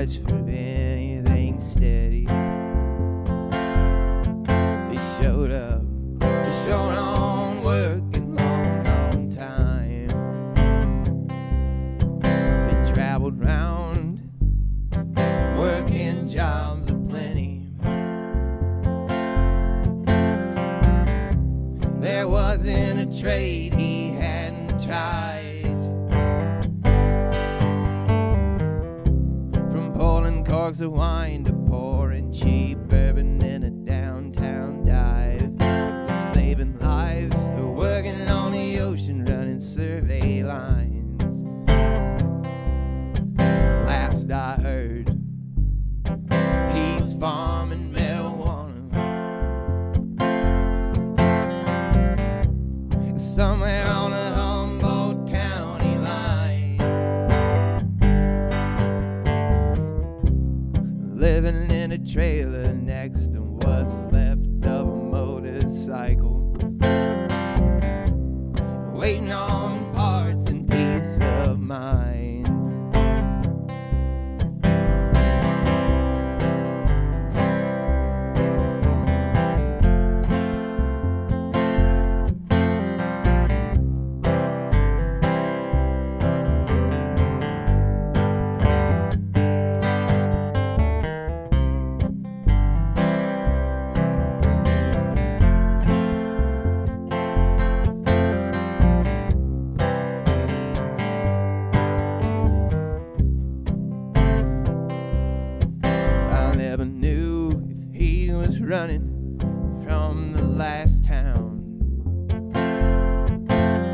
much for anything steady. He showed up, he showed on working long time. They traveled round, working jobs aplenty. There wasn't a trade he hadn't tried, from pulling corks of wine to pouring cheap bourbon in a downtown dive, to saving lives or working on the ocean running survey lines. Last I heard, he's farming marijuana somewhere on the Humboldt County line, living in a trailer next to what's left of a motorcycle, waiting on parts and peace of mind. Running from the last town,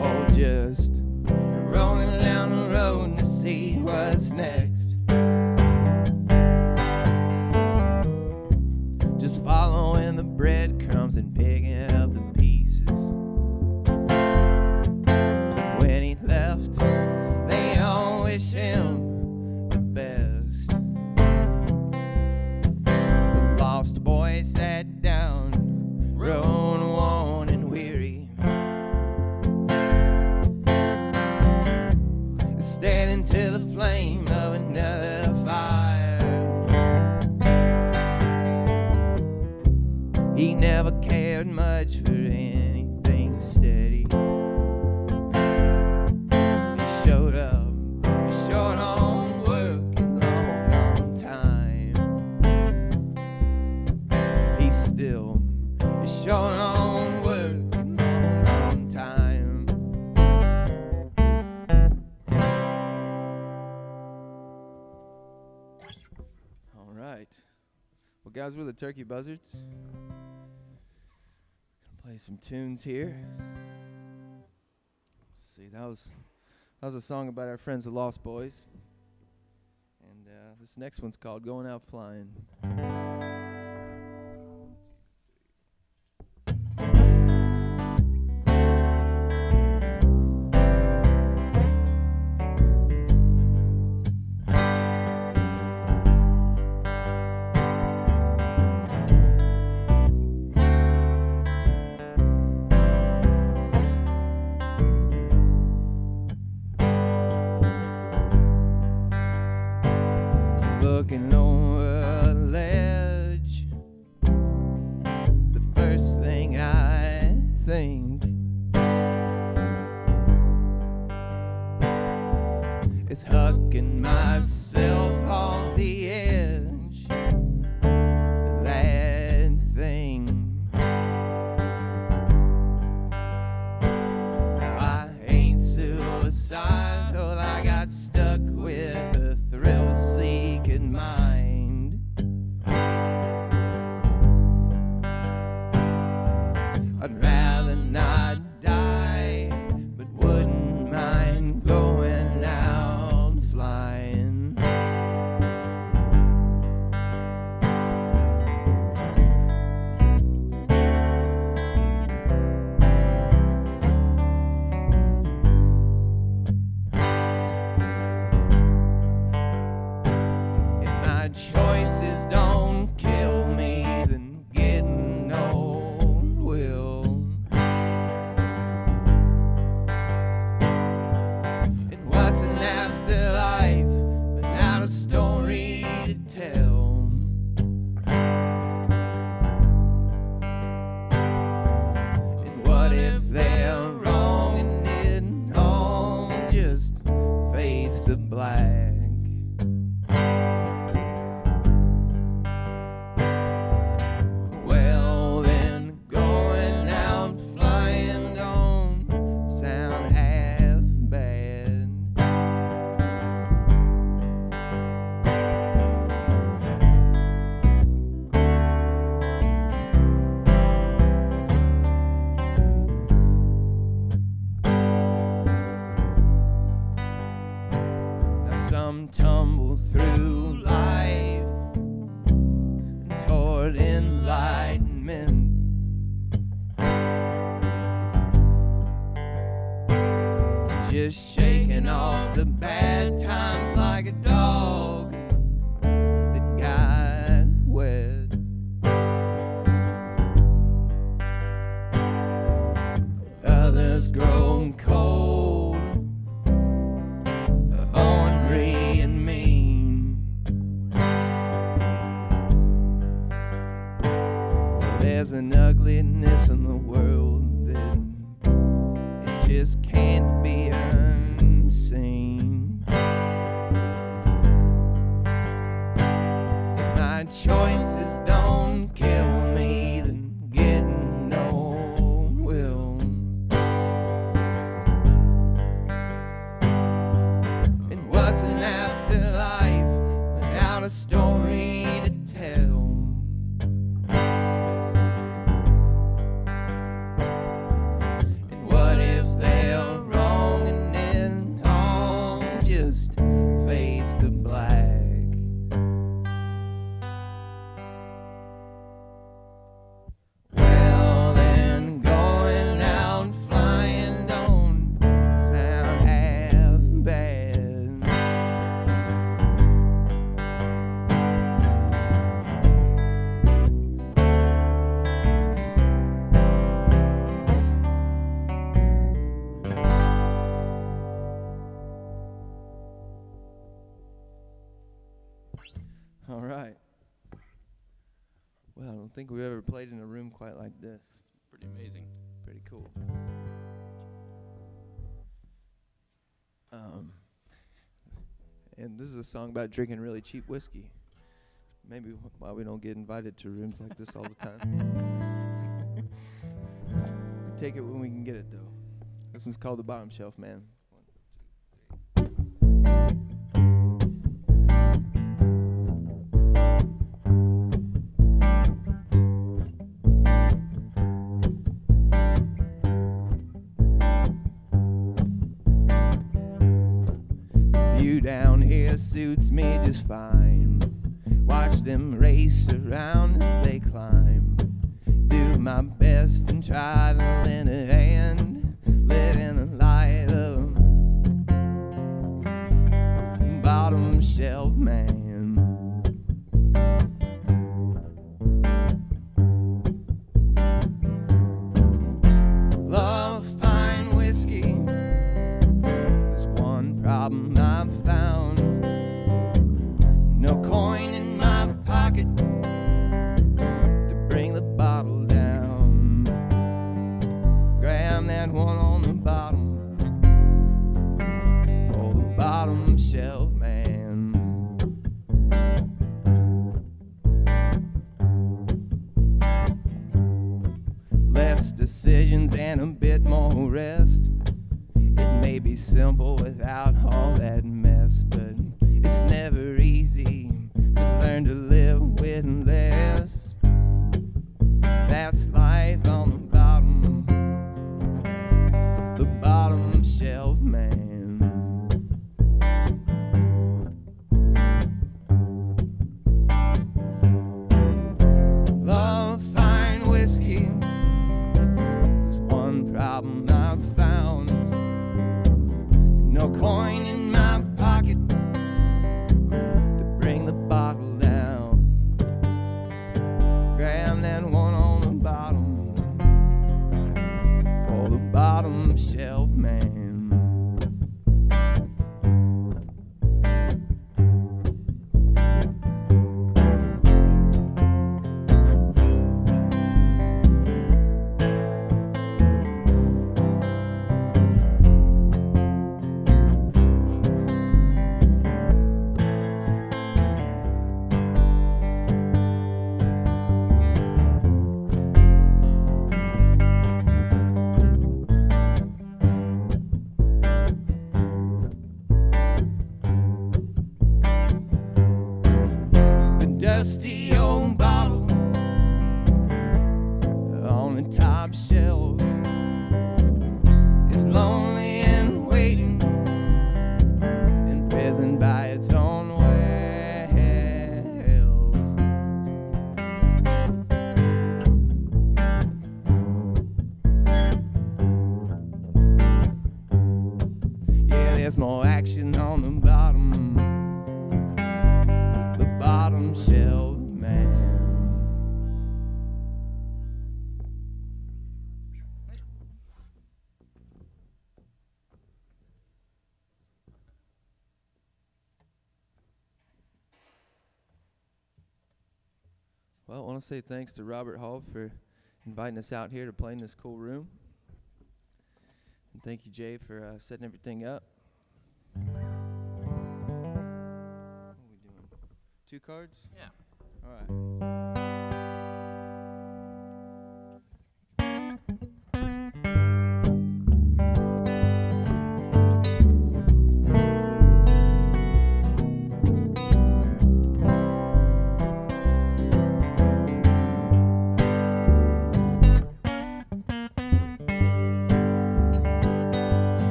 or just rolling down the road to see what's next. Just following the breadcrumbs and picking up the pieces. When he left, they all wish him the best. The lost boy sat down, grown, worn, and weary, stared into the flame of another fire. He never cared much for anything steady. He showed up, he showed on working long time. He still is showing on working long time. All right. Well, guys, we're the Turkey Buzzards. Gonna play some tunes here. Let's see, that was a song about our friends the Lost Boys. And this next one's called Going Out Flying. Looking over a ledge, the first thing I think is hugging myself off the edge of that thing. Now I ain't suicidal, I got stuck with a thrill-seeking mind. I'd rather not die, but wouldn't mind going out flying. and tumble through life toward enlightenment. Just shaking off the bad times like a dog that got wet. Others grown cold, hungry and mean. There's an ugliness in the world that it just can't be unseen. If my choices don't kill me, then getting old will. And what's an afterlife without a story to tell? All right. Well, I don't think we've ever played in a room quite like this. It's pretty amazing. Pretty cool. And this is a song about drinking really cheap whiskey. Maybe why we don't get invited to rooms like this all the time. We take it when we can get it, though. This one's called The Bottom Shelf Man. Down here suits me just fine. Watch them race around as they climb. Do my best and try to lend a hand. Live in the light of bottom shelf man. Love fine whiskey. There's one problem I've found. No coin in my pocket to bring the bottle down. Grab that one on the bottom for the bottom shelf man. Less decisions and a bit more rest. It may be simple without all that mess, but it's never easy to learn to live with less. That's life on the bottom shelf man. Love fine whiskey. There's one problem I've found. No coin in my pocket to bring the bottle down. Grab that one on the bottom for the bottom shelf man. Dusty old bottle on the top shelf is lonely and waiting, imprisoned by its own there's more action on the bottom shelf, man. Well, I want to say thanks to Robert Hall for inviting us out here to play in this cool room. And thank you, Jay, for setting everything up. What are we doing? 2 cards? Yeah. All right.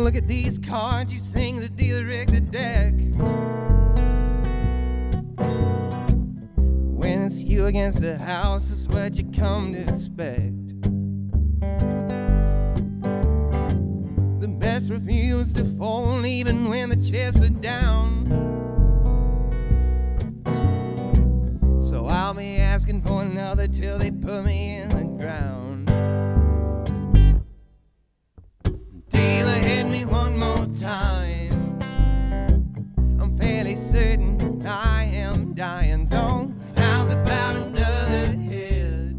Look at these cards, you think the dealer rigged the deck. When it's you against the house, that's what you come to expect. The best refuse to fold even when the chips are down. So I'll be asking for another till they put me in the ground. One more time, I'm fairly certain I am dying. So how's about another hit?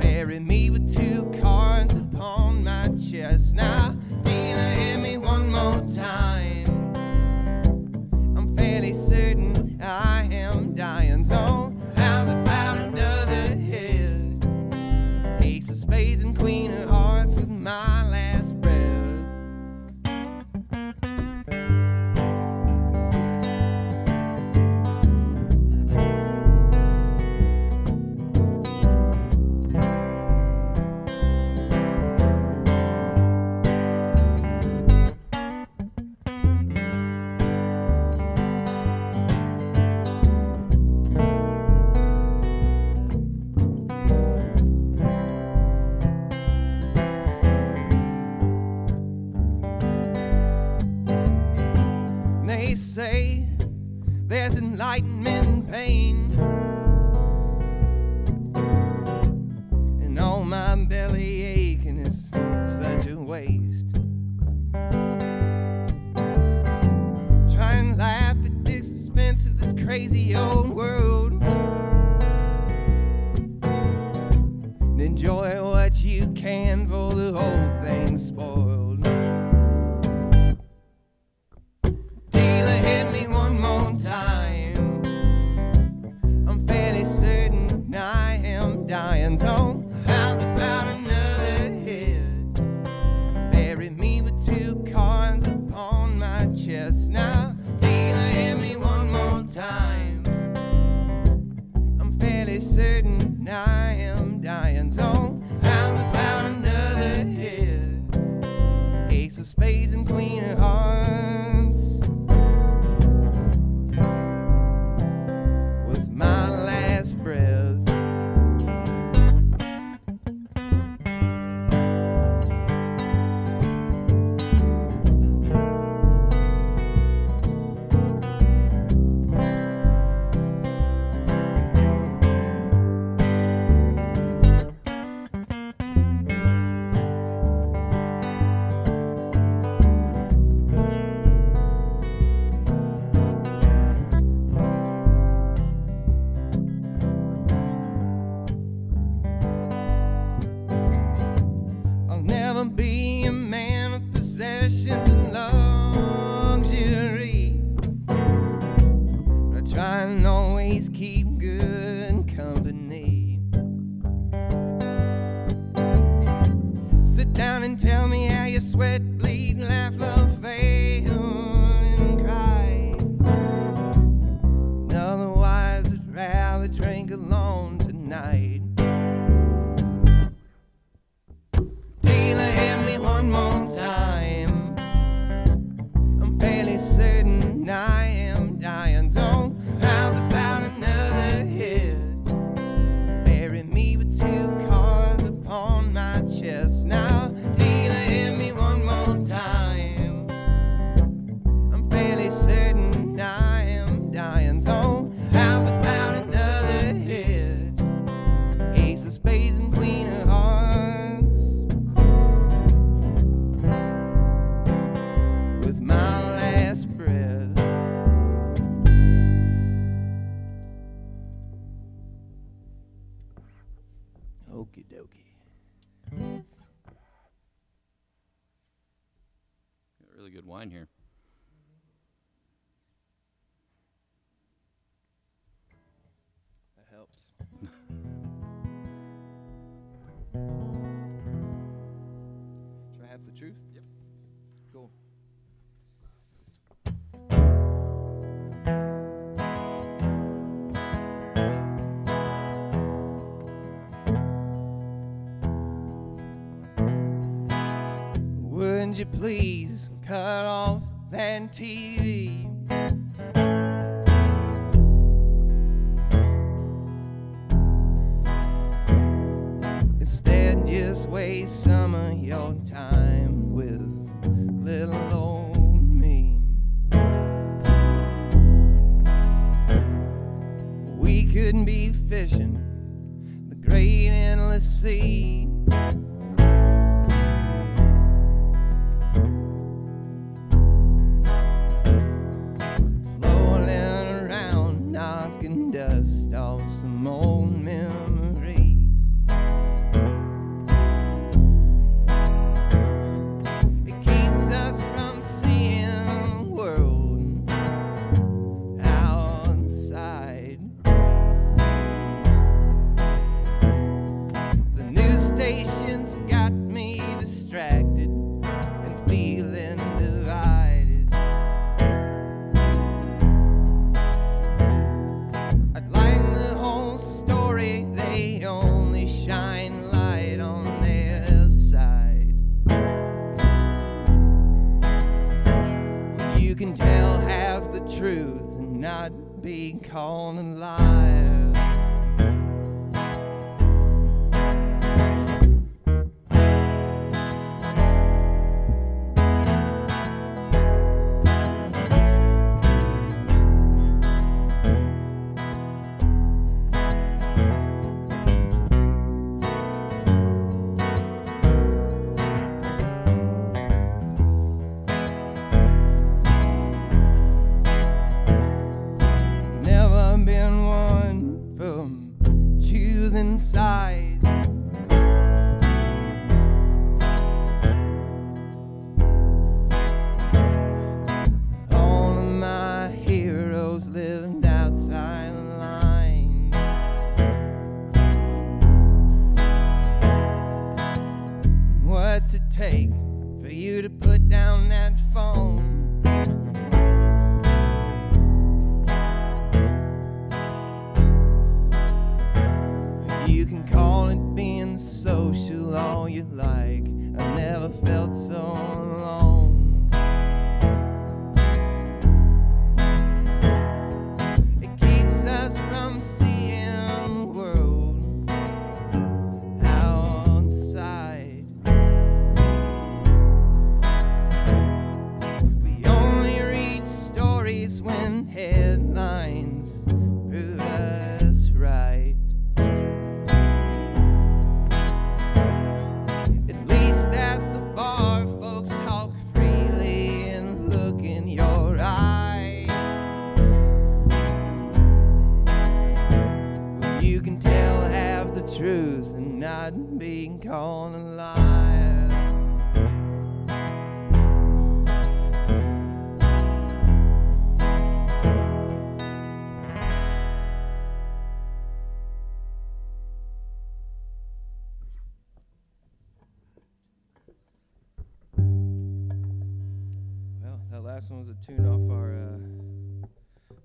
Bury me with 2 cards upon my chest. Now, dealer, hit me one more time. I'm fairly certain I am dying. So how's about another hit? Ace of spades and queen of hearts with my last breath. They say there's enlightenment in pain, and all my belly aching is such a waste. Try and laugh at the expense of this crazy old world, and enjoy what you can for the whole thing's spoiled. Hit me one more time. I'm fairly certain I am dying. So how's about another hit? Bury me with 2 cards upon my chest. Now, dealer, hit me one more time. I'm fairly certain I am dying. So how's about another hit? Ace of spades and queen of hearts. My last breath. wine here. That helps. Should I have the truth? Yep. Cool. Would you please cut off that TV? Instead, just waste some of your time with little old me. We could be fishing the great endless sea. Dust off some old memories. It keeps us from seeing the world outside. The news stations got me distracted and feeling divided. Shine light on their side. You can tell half the truth and not be called a liar. Sides. All of my heroes lived outside the lines. What's it take for you to put down that phone? You can call it being social all you like. I never felt so alone. It keeps us from seeing the world outside. We only read stories when headlines prove us right. Truth and not being called a liar. Well, that last one was a tune off our,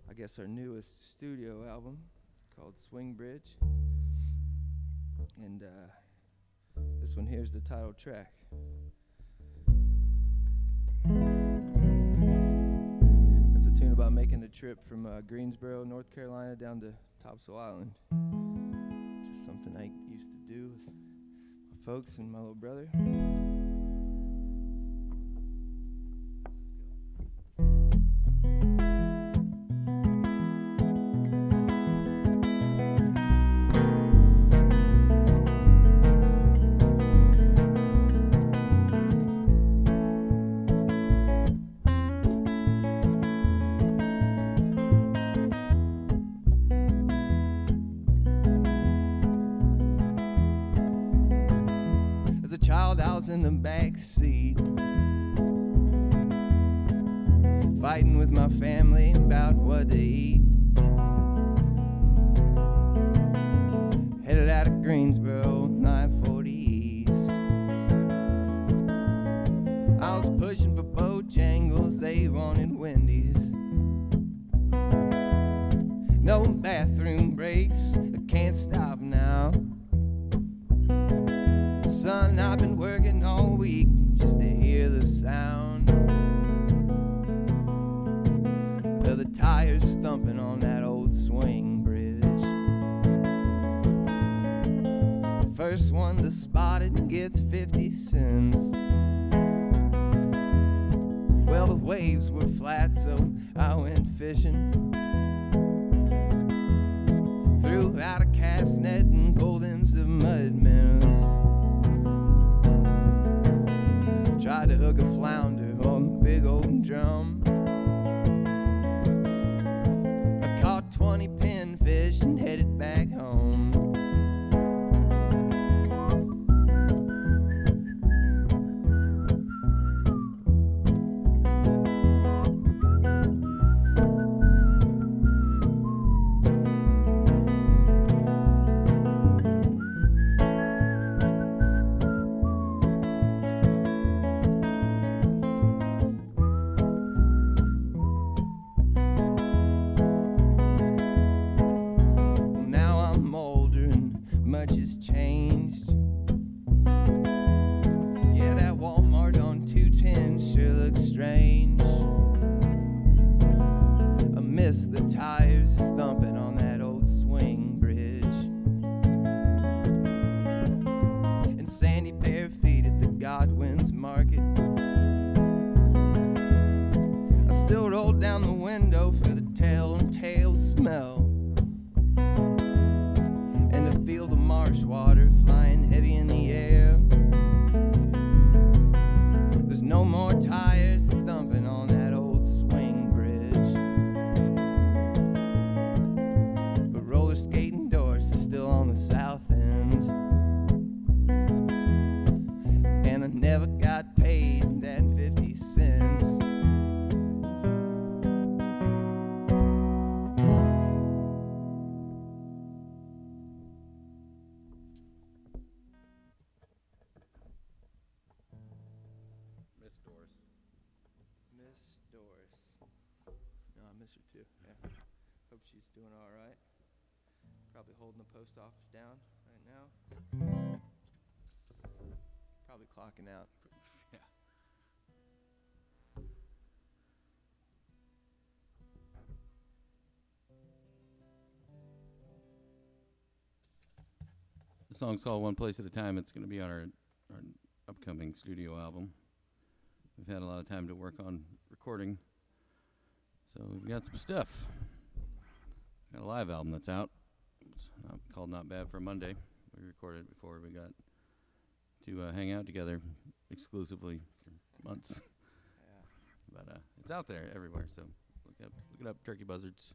I guess our newest studio album called Swing Bridge. And this one here's the title track. It's a tune about making a trip from Greensboro, North Carolina down to Topsail Island. Just something I used to do with my folks and my little brother. As a child, I was in the back seat, fighting with my family about what to eat. Headed out of Greensboro, 940 East. I was pushing for Bojangles, they wanted Wendy's. No bathroom breaks, I can't stop now. Son, I've been working all week just to hear the sound of the tires thumping on that old swing bridge. The first one to spot it gets 50 cents. Well, the waves were flat, so I went fishing. Threw out a cast net and pulled in some mud minnows. Tried to hook a flounder on a big old drum. I caught 20 pinfish and headed back home. The tires thumping on that old swing bridge, and sandy bare feet at the Godwin's market. I still rolled down the window for the telltale smell, and to feel the marsh water flying heavy in the air. There's no more tires thumping on that old swing bridge. Skating doors is still on the south end, and I never got paid that 50 cents. Miss Doris. Miss Doris. No, I miss her too. Yeah. Hope she's doing all right. Probably holding the post office down right now. Probably clocking out. Yeah. The song's called One Place at a Time. It's going to be on our upcoming studio album. We've had a lot of time to work on recording, so we've got some stuff. Got a live album that's out. It's called Not Bad for a Monday. We recorded it before we got to hang out together exclusively for months. Yeah. But it's out there everywhere, so look it up, Turkey Buzzards.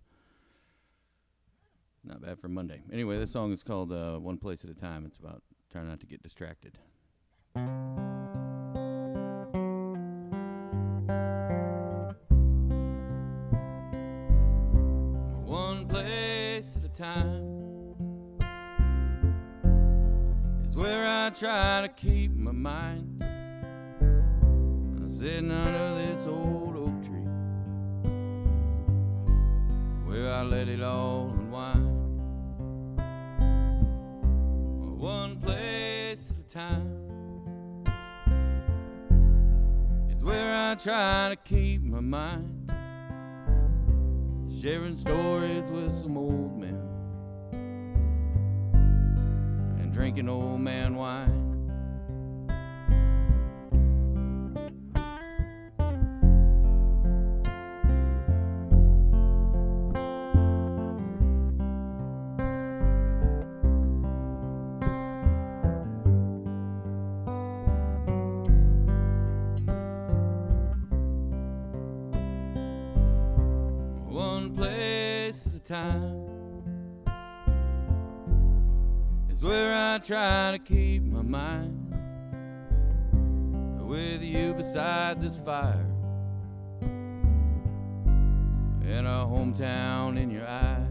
Not Bad for a Monday. Anyway, this song is called One Place at a Time. It's about trying not to get distracted. One place at a time is where I try to keep my mind. I'm sitting under this old oak tree where I let it all unwind. One place at a time is where I try to keep my mind. Sharing stories with some old men and drinking old man wine. Time is where I try to keep my mind with you beside this fire, hometown in your eyes.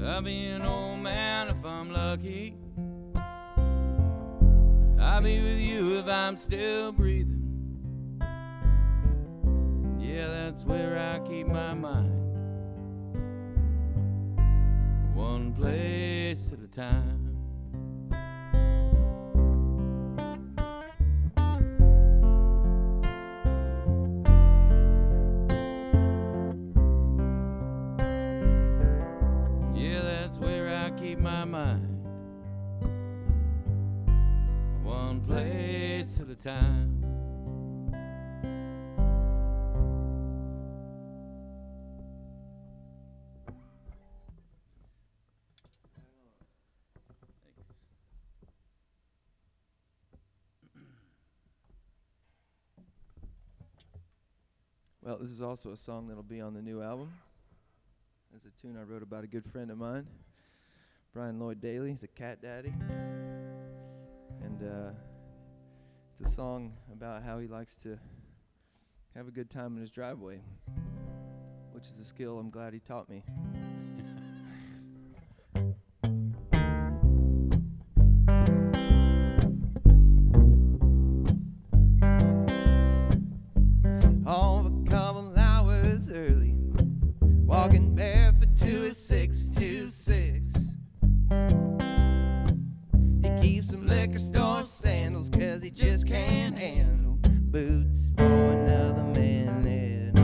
I'll be an old man if I'm lucky. I'll be with you if I'm still breathing. Yeah, that's where I keep my mind, one place at a time. Yeah, that's where I keep my mind, one place at a time. Well, this is also a song that'll be on the new album. It's a tune I wrote about a good friend of mine, Brian Lloyd Daly, the Cat Daddy. And it's a song about how he likes to have a good time in his driveway, which is a skill I'm glad he taught me. All a couple hours early, walking barefoot to his 626. He keeps some liquor store sandals, 'cause he just can't handle boots for another minute.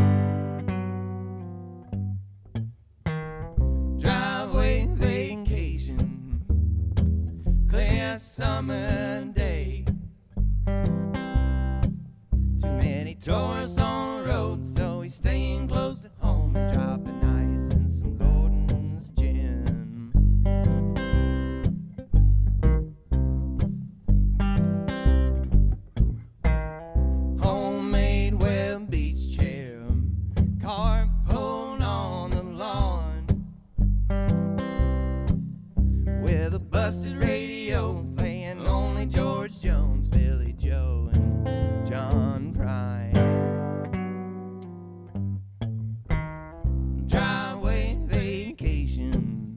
Driveway vacation, clear summer day. Too many tourists on the road, so he's staying close to home and dropping ice in some Gordon's gin. Homemade web beach chair, car pulled on the lawn, with a busted radio playing only George Jones, Billy Joe, and John Prine. Driveway vacation,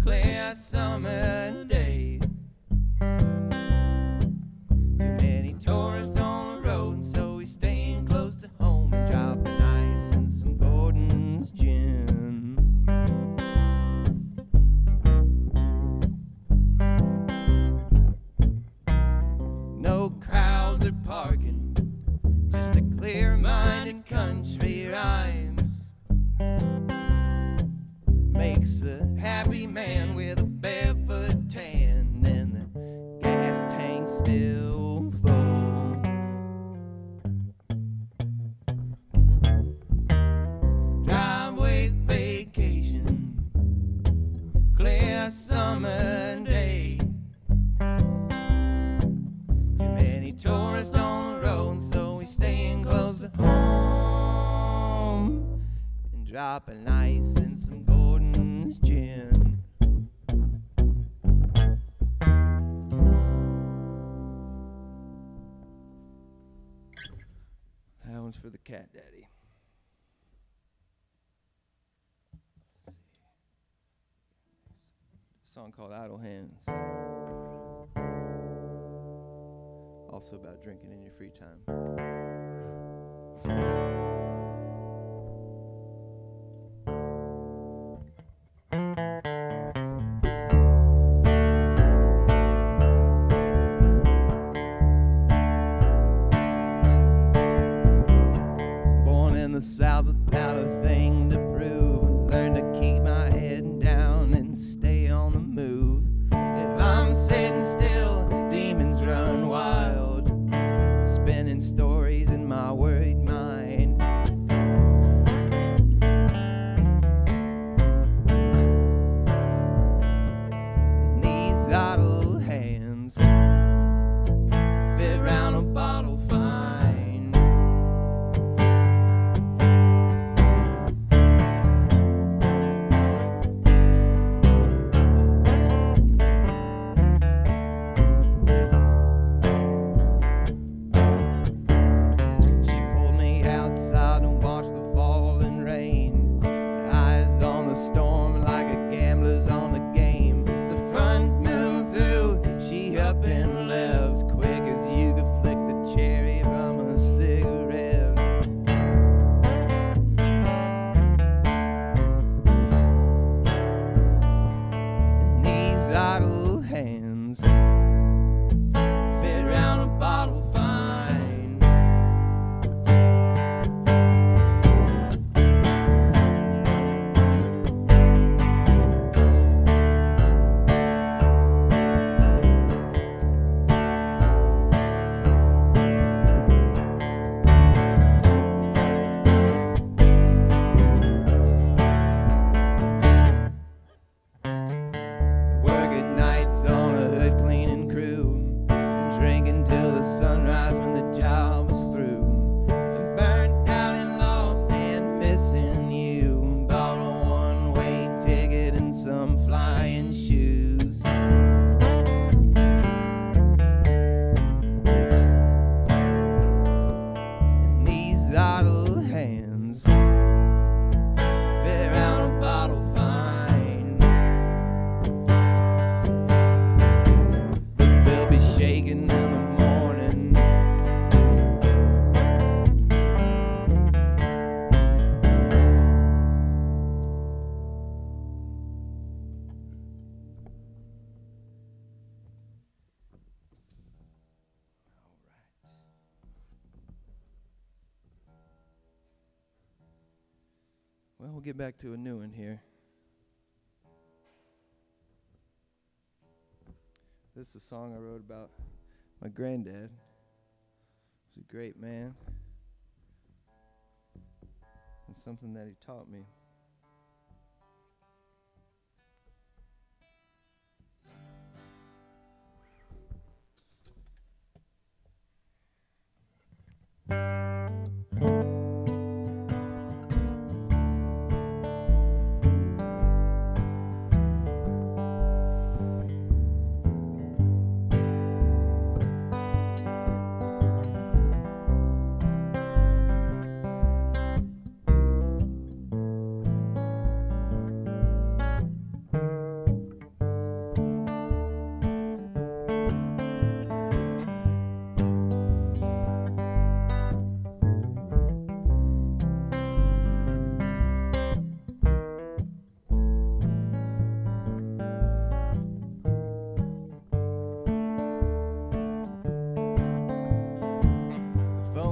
clear summer day. Too many tourists on the road, so he's staying close to home and dropping ice in some Gordon's gin. No crowds are parking, just a clear-minded country rhymes. Makes a happy man with a barefoot tan, and the gas tank's still full. Driveway vacation, clear summer day. Too many tourists on the road, so he's staying close to home and dropping ice in some Gordon's gin. That one's for the Cat Daddy. Let's see. A song called Idle Hands. Also about drinking in your free time. Born in the South without a thing to prove, and learn to keep my head down and stay on the move. If I'm sitting still, demons run wild, spinning stories in my worried mind. And these idle hands fit round a bottle fine. idle hands fit around a bottle fine. But they'll be shaking in the morning. Well, we'll get back to a new one here. This is a song I wrote about my granddad. He was a great man. And something that he taught me.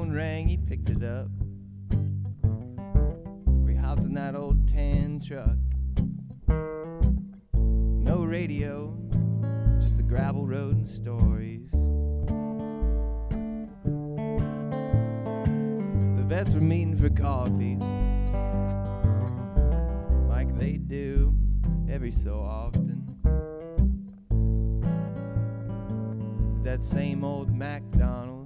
Rang, he picked it up. We hopped in that old tan truck. No radio, just the gravel road and stories. The vets were meeting for coffee, like they do every so often. That same old McDonald's.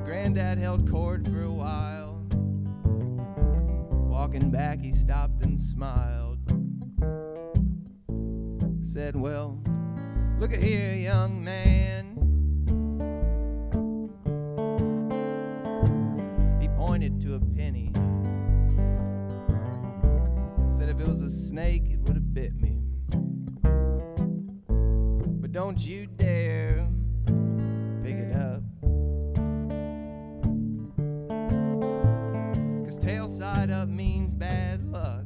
Granddad held court for a while. Walking back, he stopped and smiled. Said, well, look at here, young man. He pointed to a penny. Said if it was a snake, it would have bit me. But don't you dare pick it up. Tail side up means bad luck.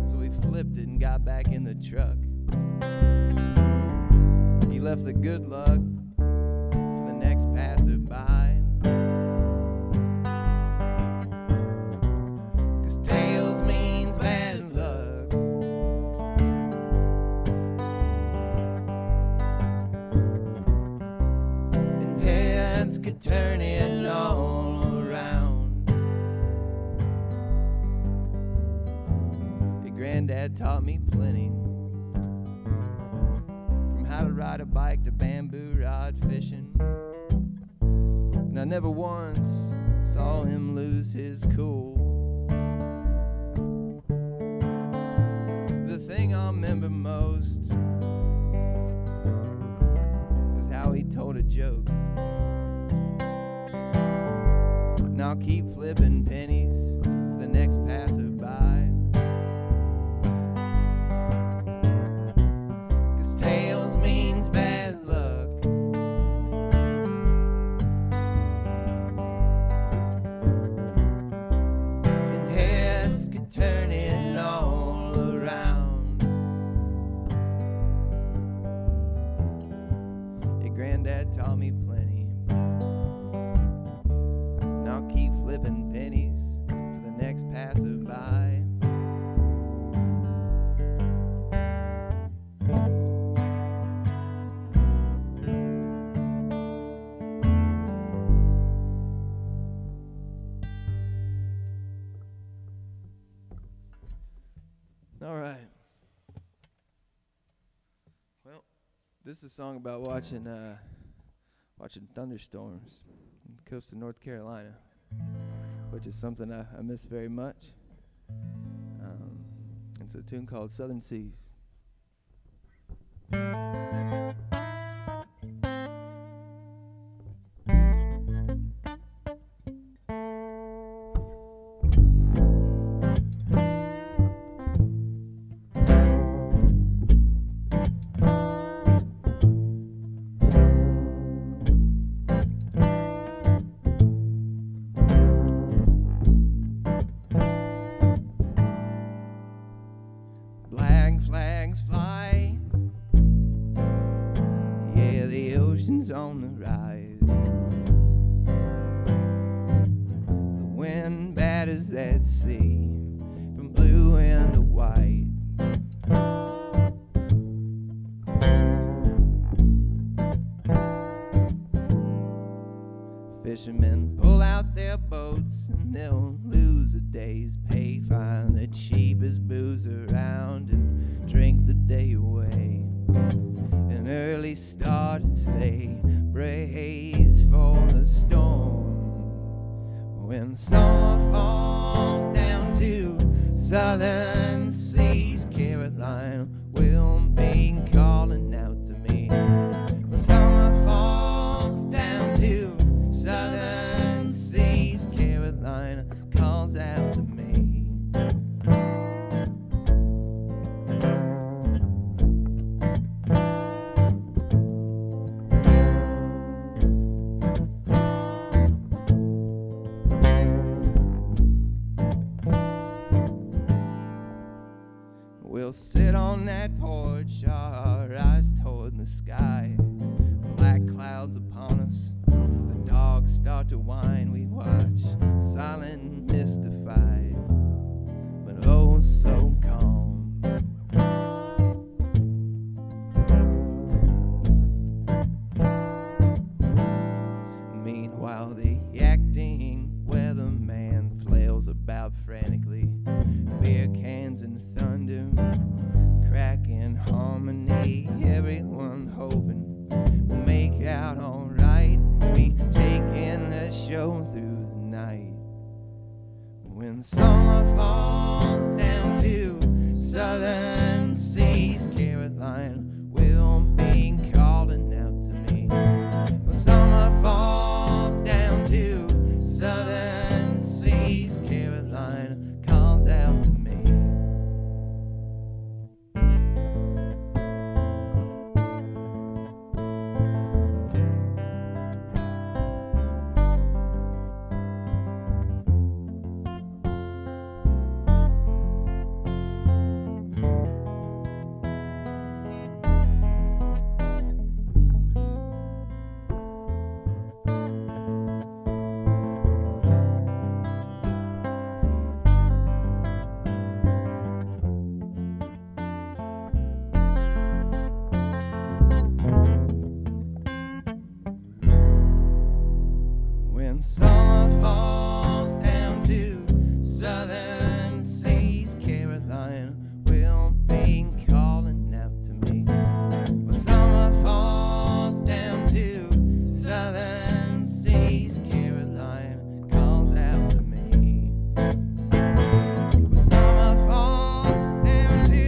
So we flipped it and got back in the truck. He left the good luck for the next passerby. 'Cause tails means bad luck. And heads could turn it all around. Granddad taught me plenty, from how to ride a bike to bamboo rod fishing. And I never once saw him lose his cool. The thing I'll remember most is how he told a joke. And I'll keep flipping pennies for the next passerby. Tails means bad luck. And heads could turn it all around. Your granddad taught me plenty. And I'll keep flipping pennies for the next passerby. All right. Well, this is a song about watching thunderstorms on the coast of North Carolina, which is something I miss very much. It's a tune called Southern Seas. winds on the rise. The wind batters that sea from blue into white. Fishermen pull out their boats and they'll lose a day's pay. Find the cheapest booze around and drink the day away. An early start as they brace for the storm. When summer falls down to southern seas, Carolina will be calling out to me. When summer falls down to southern seas, Carolina calls out to me. We'll sit on that porch, our eyes toward the sky. Black clouds upon us, the dogs start to whine. We watch, silent and mystified, but oh so calm. Meanwhile, the acting weatherman flails about frantically. Beer cans and thunder, cracking harmony. Everyone hoping we'll make out alright. We take in the show through the night. When summer falls down to southern seas, Carolina will be calling out to me. When summer falls down to southern seas, Carolina calls out to me. When summer falls down to southern seas, Carolina will be calling out to me. When summer falls down to southern seas, Carolina calls out to me. When summer falls down to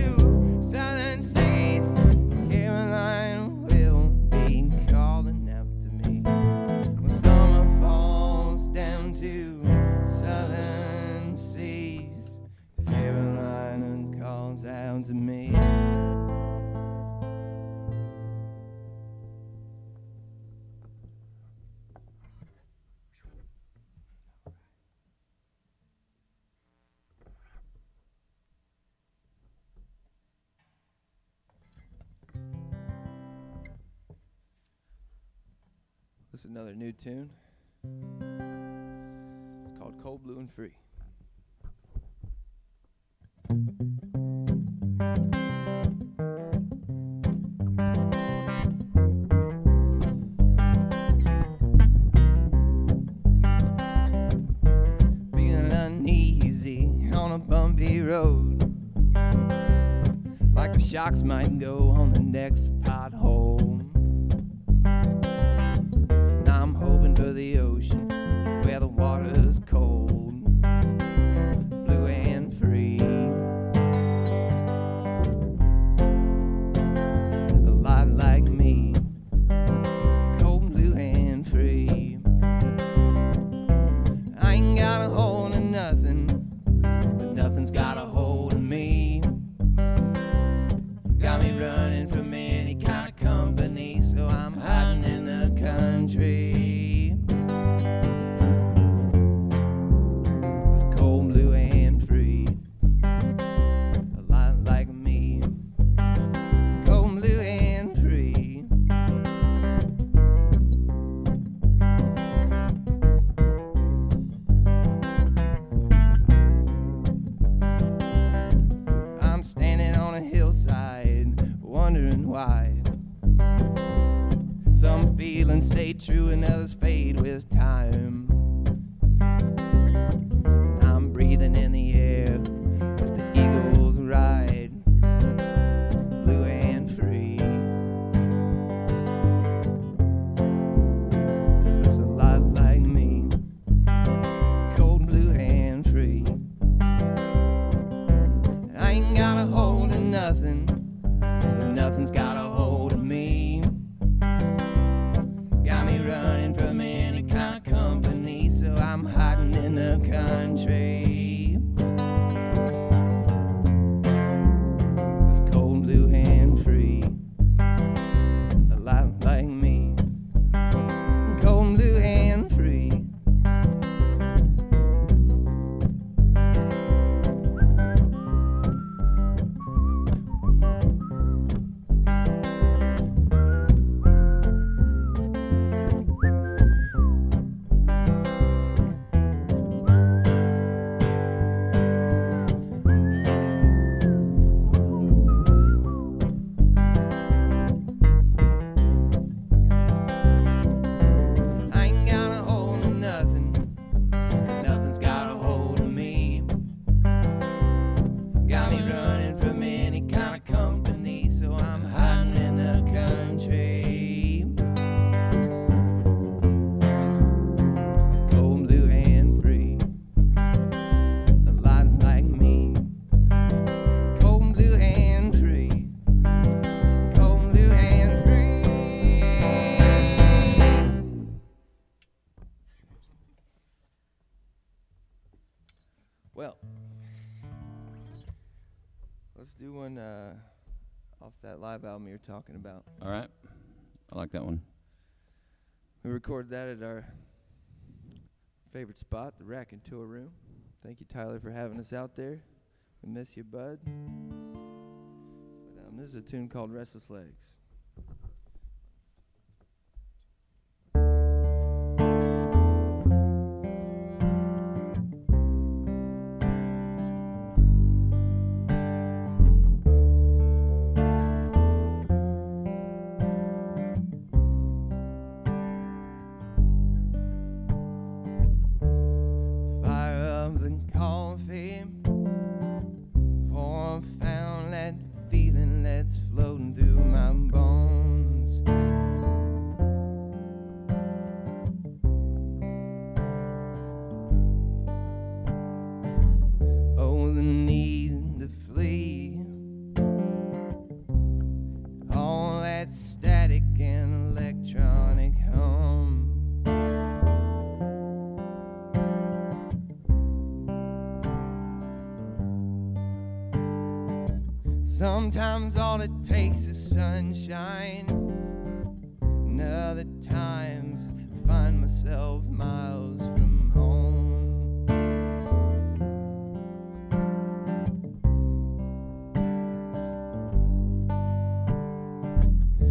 southern seas, Carolina will be calling out to me. When summer falls down to southern seas, Carolina calls out to me. This is another new tune. It's called Cold, Blue, and Free. Feeling uneasy on a bumpy road, like the shocks might go on the next pothole. Now I'm hoping for the ocean where the water's cold, blue and free. A lot like me, cold, blue and free. I ain't got a hold of nothing, but nothing's got a hold of me. Got me running from any kind of company, so I'm hiding in the country. It's cold, blue, and free. A lot like me, cold, blue, and free. feelings stay true and others fade with time. I'm breathing in the air that the eagles ride, blue and free. 'Cause it's a lot like me, cold, blue and free. I ain't got a hold of nothing, but nothing's got a hold of me. Got me running from any kind of company, so I'm hiding in the country. It's cold, blue and free, a lot like me, cold, blue and free. I ain't got a hold of nothing, nothing's got a hold of me. Got me running from any kind of company, so I'm hiding in the country. It's cold, blue and free, a lot like me, cold, blue and free, cold, blue and free. Well, let's do one off that live album you were talking about. All right. I like that one. We recorded that at our favorite spot, the Rack and Tour Room. Thank you, Tyler, for having us out there. We miss you, bud. But, this is a tune called Restless Legs. Fire up the coffee, for I found that feeling that's floating through my bones. Oh, the need to flee, all that static and electronic hum. Sometimes all it takes is sunshine, and other times I find myself miles from home.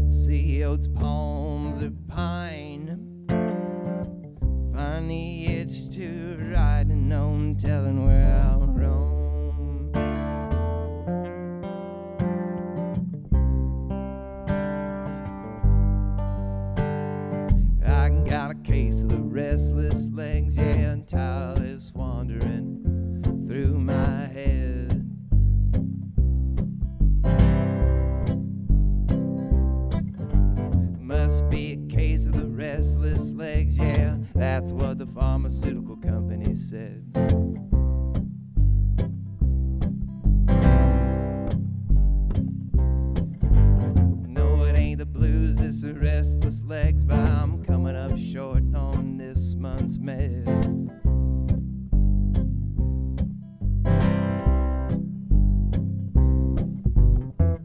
Sea oats, palms, or pine, find the itch to ride, and no telling where I'll roam. I got a case of the restless legs, yeah, and tireless wandering through my head. Must be a case of the restless legs, yeah, that's what the pharmaceutical company said. No, it ain't the blues, it's the restless legs, but I'm coming up short on this month's meds.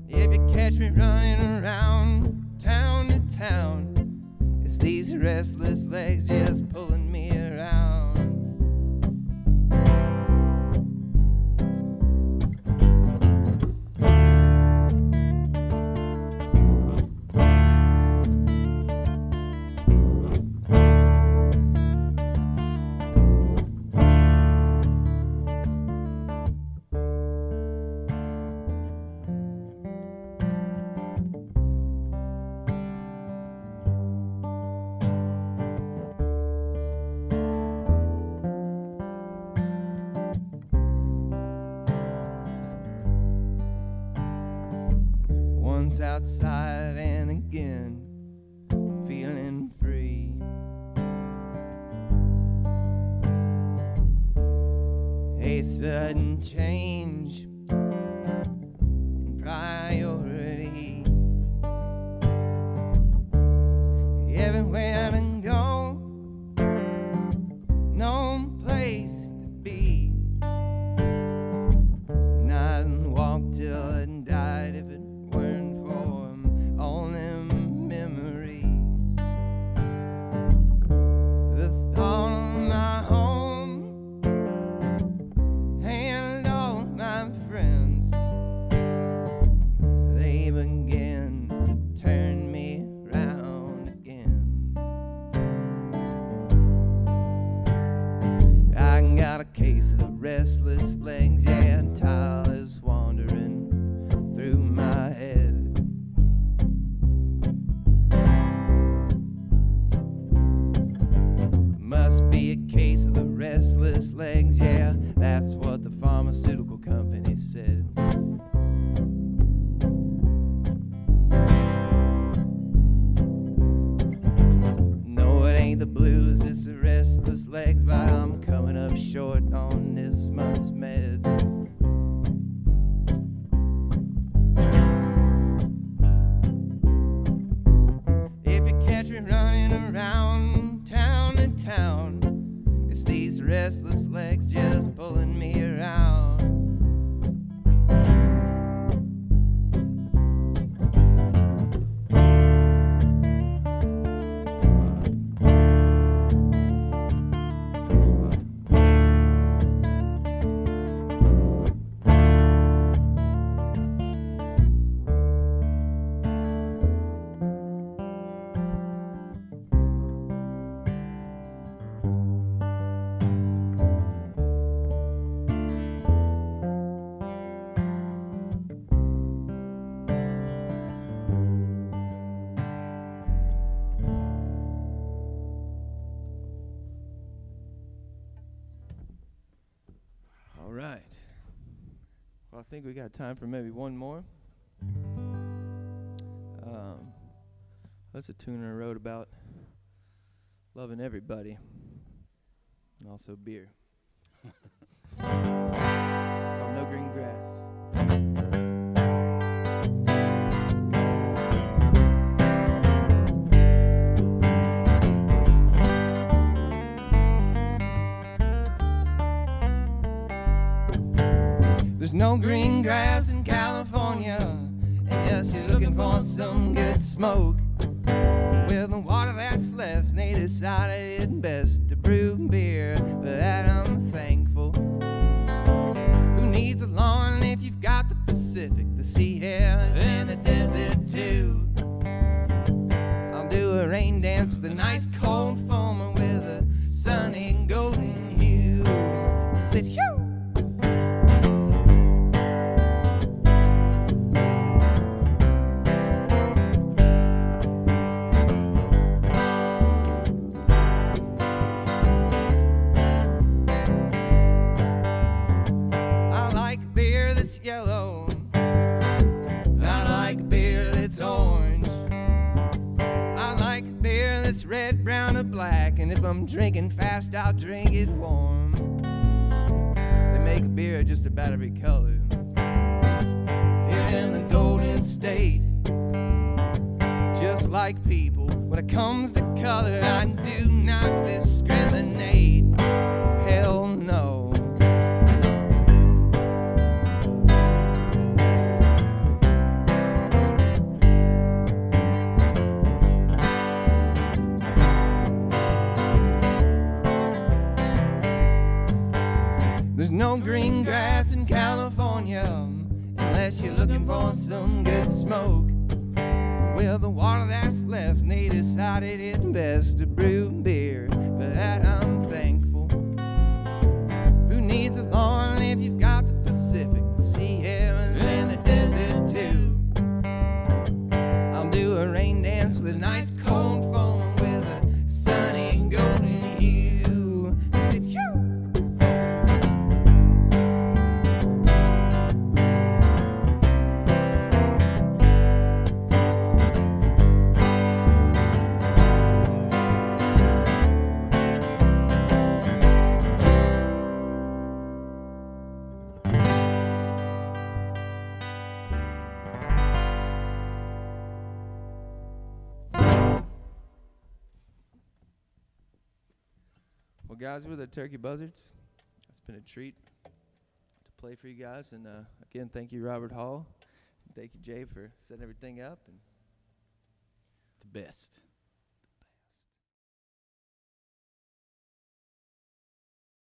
If you catch me running around town to town, it's these restless legs just pulling me around. outside and again feeling free. A sudden change in priority. Everywhere to go, no place to be. And I'd walk till I died if it weren't for all them memories. The thought of my home and all my friends, they began to turn me round again. I got a case of the restless legs, yeah, and tile is wandering through my head. Must be a case of the restless legs, yeah, that's what the pharmaceutical company said. No, it ain't the blues, it's the restless legs, but I'm coming up short on this month's meds. If you catch me running around town to town, it's these restless legs just pulling me around. All right. Well, I think we got time for maybe one more. That's a tune I wrote about loving everybody and also beer. It's called No Green Grass. There's no green grass in California, unless you're looking for some good smoke. With the water that's left, they decided it best to brew beer. For that I'm thankful. Who needs a lawn if you've got the Pacific, the Sierras, and the desert too? I'll do a rain dance with a nice cold foamer with a sunny golden hue. Sit here. Yellow. I like beer that's orange. I like beer that's red, brown, or black. And if I'm drinking fast, I'll drink it warm. They make beer just about every color here in the Golden State. Just like people, when it comes to color, I do not discriminate. Hell no. There's no green grass in California, unless you're looking for some good smoke. With the water that's left, they decided it best to brew beer. For that I'm thankful. Who needs a lawn if you've got the Pacific, the Sierras, and the desert too? I'll do a rain dance with a nice cold foam with a sunny golden hue. Sit here. Well, guys, we're the Turkey Buzzards. It's been a treat to play for you guys. And again, thank you, Robert Hall. Thank you, Jay, for setting everything up. And The best.